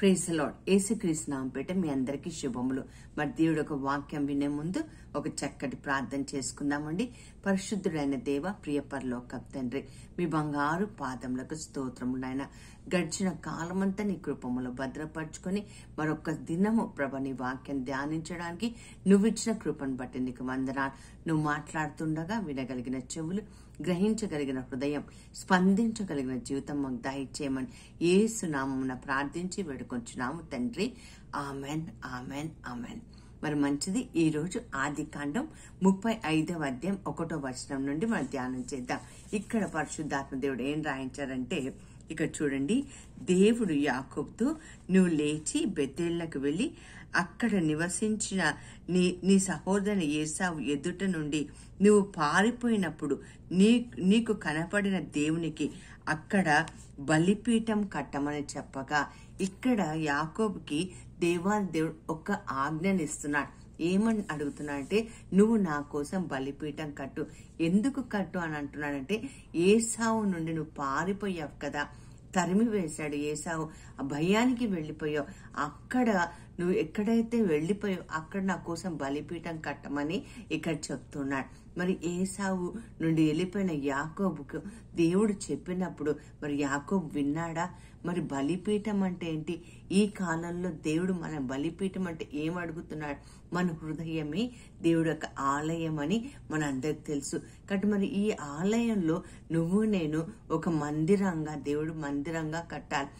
Praise the lord. యేసుక్రీస్తు నామం పేట మీ అందరికీ శుభములు. మరి దేవుడు ఒక వాక్యం వినే ముందు ఒక చక్కటి ప్రార్థన చేసుకుందామండి. పరిశుద్ధుడైన దేవ, ప్రియ పరలోకపు తండ్రి, మీ బంగారు పాదములకు స్తోత్రములు నాయన. గడిచిన కాలమంతా నీ కృపములో భద్రపరుచుకొని మరొక దినము ప్రభ నీ వాక్యం ధ్యానించడానికి నువ్వు ఇచ్చిన కృపను బట్టి నీకు వందనాలు. నువ్వు మాట్లాడుతుండగా వినగలిగిన చెవులు, గ్రహించగలిగిన హృదయం, స్పందించగలిగిన జీవితం మాకు దయచేయమని యేసు నామమున ప్రార్థించి వేడుకొంచున్నాము తండ్రి. Amen, amen, amen. మరి మంచిది. ఈ రోజు ఆదికాండం 35వ అధ్యాయం 1వ వచనం నుండి మనం ధ్యానం చేద్దాం. ఇక్కడ పరిశుద్ధాత్మ దేవుడు ఏం రాయించారంటే, ఇక్కడ చూడండి, దేవుడు యాకోబుతో నువ్వు లేచి బెతేలుకు వెళ్లి అక్కడ నివసించిన నీ సహోదరుని ఏసావు ఎదుట నుండి నువ్వు పారిపోయినప్పుడు నీకు కనపడిన దేవునికి అక్కడ బలిపీఠం కట్టమని చెప్పగా, ఇక్కడ యాకోబుకి దేవుడు ఒక ఆజ్ఞనిస్తున్నాడు. ఏమని అడుగుతున్నాడంటే, నువ్వు నా కోసం బలిపీఠం కట్టు. ఎందుకు కట్టు అని అంటున్నాడంటే, ఏసావు నుండి నువ్వు పారిపోయావు కదా, తరిమి వేశాడు ఏసావు, ఆ భయానికి వెళ్ళిపోయావు. అక్కడ నువ్వు ఎక్కడైతే వెళ్ళిపోయావు అక్కడ నా కోసం బలిపీఠం కట్టమని ఇక్కడ చెప్తున్నాడు. మరి ఏసావు నుండి వెళ్ళిపోయిన యాకోబుకు దేవుడు చెప్పినప్పుడు మరి యాకోబు విన్నాడా? మరి బలిపీఠం అంటే ఏంటి? ఈ కాలంలో దేవుడు మన బలిపీఠం అంటే ఏం అడుగుతున్నాడు? మన హృదయమే దేవుడు యొక్క ఆలయం అని మన అందరికి తెలుసు. కాబట్టి మరి ఈ ఆలయంలో నువ్వు నేను ఒక మందిరంగా, దేవుడు మందిరంగా కట్టాలి.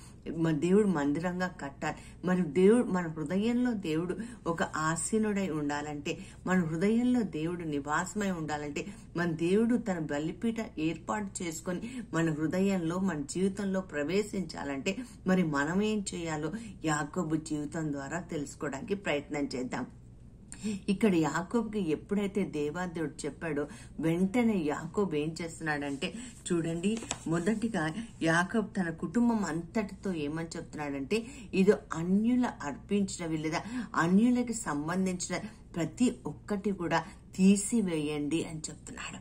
దేవుడు మందిరంగా కట్టాలి. మరి దేవుడు మన హృదయంలో దేవుడు ఒక ఆసీనుడై ఉండాలంటే, మన హృదయంలో దేవుడు నివాసమై ఉండాలంటే, మన దేవుడు తన బలిపీఠ ఏర్పాటు చేసుకొని మన హృదయంలో, మన జీవితంలో ప్రవేశించాలంటే మరి మనం ఏం చేయాలో యాకోబు జీవితం ద్వారా తెలుసుకోవడానికి ప్రయత్నం చేద్దాం. ఇక్కడ యాకోబుకి ఎప్పుడైతే దేవాదేవుడు చెప్పాడో వెంటనే యాకోబు ఏం చేస్తున్నాడంటే, చూడండి, మొదటిగా యాకోబు తన కుటుంబం అంతటితో ఏమని చెప్తున్నాడంటే, ఇది అన్యుల అర్పించినవి లేదా అన్యులకి సంబంధించిన ప్రతి ఒక్కటి కూడా తీసివేయండి అని చెప్తున్నాడు.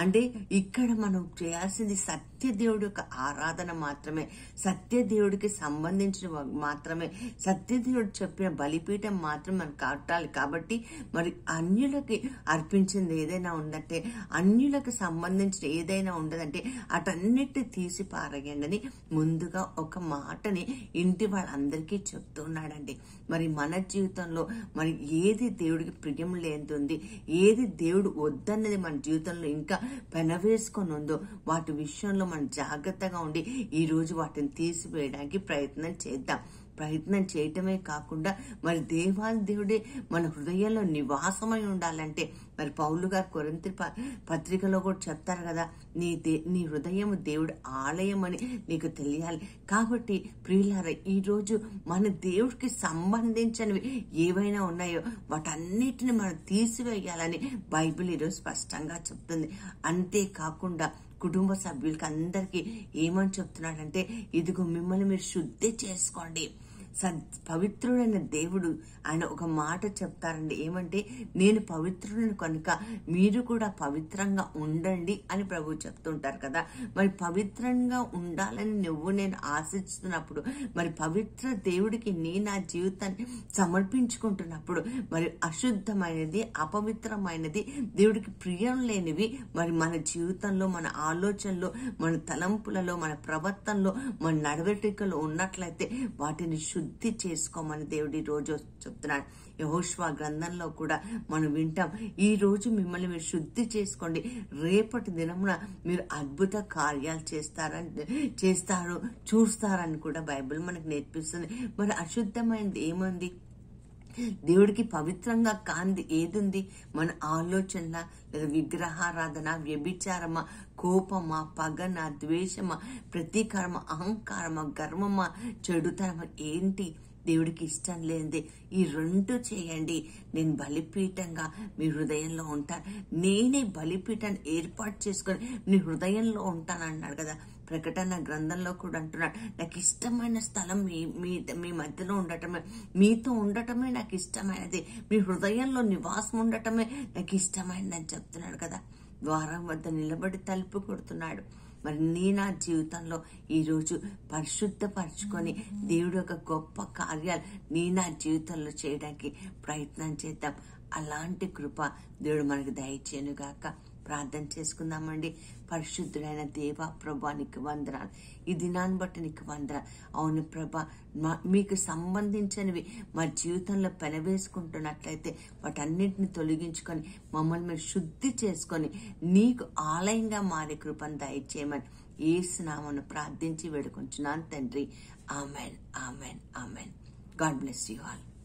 అంటే ఇక్కడ మనం చేయాల్సింది సత్యదేవుడి యొక్క ఆరాధన మాత్రమే, సత్యదేవుడికి సంబంధించిన మాత్రమే, సత్యదేవుడు చెప్పిన బలిపీఠం మాత్రం మనం కట్టాలి. కాబట్టి మరి అన్యులకి అర్పించింది ఏదైనా ఉందంటే, అన్యులకు సంబంధించిన ఏదైనా ఉండదంటే అటన్నిటి తీసి పారేయండి అని ముందుగా ఒక మాటని ఇంటి వాళ్ళందరికీ చెప్తున్నాడండి. మరి మన జీవితంలో మరి ఏది దేవుడికి ప్రియం లేనిది, ఏది దేవుడు వద్దన్నది మన జీవితంలో ఇంకా పెనవేసుకొని ఉందో వాటి విషయంలో మనం జాగ్రత్తగా ఉండి ఈ రోజు వాటిని తీసివేయడానికి ప్రయత్నం చేద్దాం. ప్రయత్నం చేయటమే కాకుండా మరి దేవుడే మన హృదయంలో నివాసమై ఉండాలంటే, మరి పౌలు గారు కొరింథీ పత్రికలో కూడా చెప్తారు కదా, నీ హృదయం దేవుడు ఆలయం అని నీకు తెలియాలి. కాబట్టి ప్రియులారా, ఈ రోజు మన దేవుడికి సంబంధించినవి ఏవైనా ఉన్నాయో వాటన్నిటిని మనం తీసివేయాలని బైబిల్ ఈరోజు స్పష్టంగా చెప్తుంది. అంతేకాకుండా కుటుంబ సభ్యులకి అందరికీ ఏమని చెప్తున్నాడంటే, ఇదిగో మిమ్మల్ని మీరు శుద్ధి చేసుకోండి. పవిత్రుడైన దేవుడు ఆయన ఒక మాట చెప్తారండి, ఏమంటే, నేను పవిత్రుడిని కనుక మీరు కూడా పవిత్రంగా ఉండండి అని ప్రభువు చెప్తుంటారు కదా. మరి పవిత్రంగా ఉండాలని నువ్వు నేను ఆశిస్తున్నప్పుడు, మరి పవిత్ర దేవుడికి నా జీవితాన్ని సమర్పించుకుంటున్నప్పుడు, మరి అశుద్ధమైనది, అపవిత్రమైనది, దేవుడికి ప్రియం లేనివి మరి మన జీవితంలో, మన ఆలోచనలో, మన తలంపులలో, మన ప్రవర్తనలో, మన నడవడికలో ఉన్నట్లయితే వాటిని శుద్ధి చేసుకోమని దేవుడు ఈ రోజు చెప్తున్నాడు. యెహోషువ గ్రంథంలో కూడా మనం వింటాం, ఈ రోజు మిమ్మల్ని మీరు శుద్ధి చేసుకోండి, రేపటి దినమున మీరు అద్భుత కార్యాలు చూస్తారని కూడా బైబిల్ మనకు నేర్పిస్తుంది. మరి అశుద్ధమైనది ఏముంది? దేవుడికి పవిత్రంగా కాంది ఏదుంది? మన ఆలోచనల, లేదా విగ్రహారాధన, వ్యభిచారమా, కోపమా, పగన, ద్వేషమా, ప్రతీకారమా, అహంకారమా, గర్వమా, చెడుతనమా, ఏంటి? దేవుడికి ఇష్టం లేనిది. ఈ రెండు చేయండి, నేను బలిపీఠంగా మీ హృదయంలో ఉంటాను. నేనే బలిపీఠాన్ని ఏర్పాటు చేసుకొని నీ హృదయంలో ఉంటానన్నాడు కదా. ప్రకటన గ్రంథంలో కూడా అంటున్నాడు, నాకు ఇష్టమైన స్థలం మీ మధ్యలో ఉండటమే, మీతో ఉండటమే నాకు ఇష్టమైనది, మీ హృదయంలో నివాసం ఉండటమే నాకు ఇష్టమైనది అని చెప్తున్నాడు కదా. ద్వారం వద్ద నిలబడి తలుపు కొడుతున్నాడు. మరి నా జీవితంలో ఈరోజు పరిశుద్ధపరచుకొని దేవుడు ఒక గొప్ప కార్యాలు నా జీవితంలో చేయడానికి ప్రయత్నం చేద్దాం. అలాంటి కృప దేవుడు మనకు దయచేయనుగాక. ప్రార్థన చేసుకుందామండి. పరిశుద్ధుడైన దేవా ప్రభా, నీకు వందనాలు. ఈ దినాన్ని బట్టి నీకు వందనాలు. అవును ప్రభా, మీకు సంబంధించినవి మా జీవితంలో పెనవేసుకుంటున్నట్లయితే వాటన్నింటిని తొలగించుకొని మమ్మల్ని మీరు శుద్ధి చేసుకొని నీకు ఆలయంగా మారే కృపను దయచేయమని యేసు నామమున ప్రార్థించి వేడుకొంచున్నాను తండ్రి. Amen, amen, amen. God bless you all.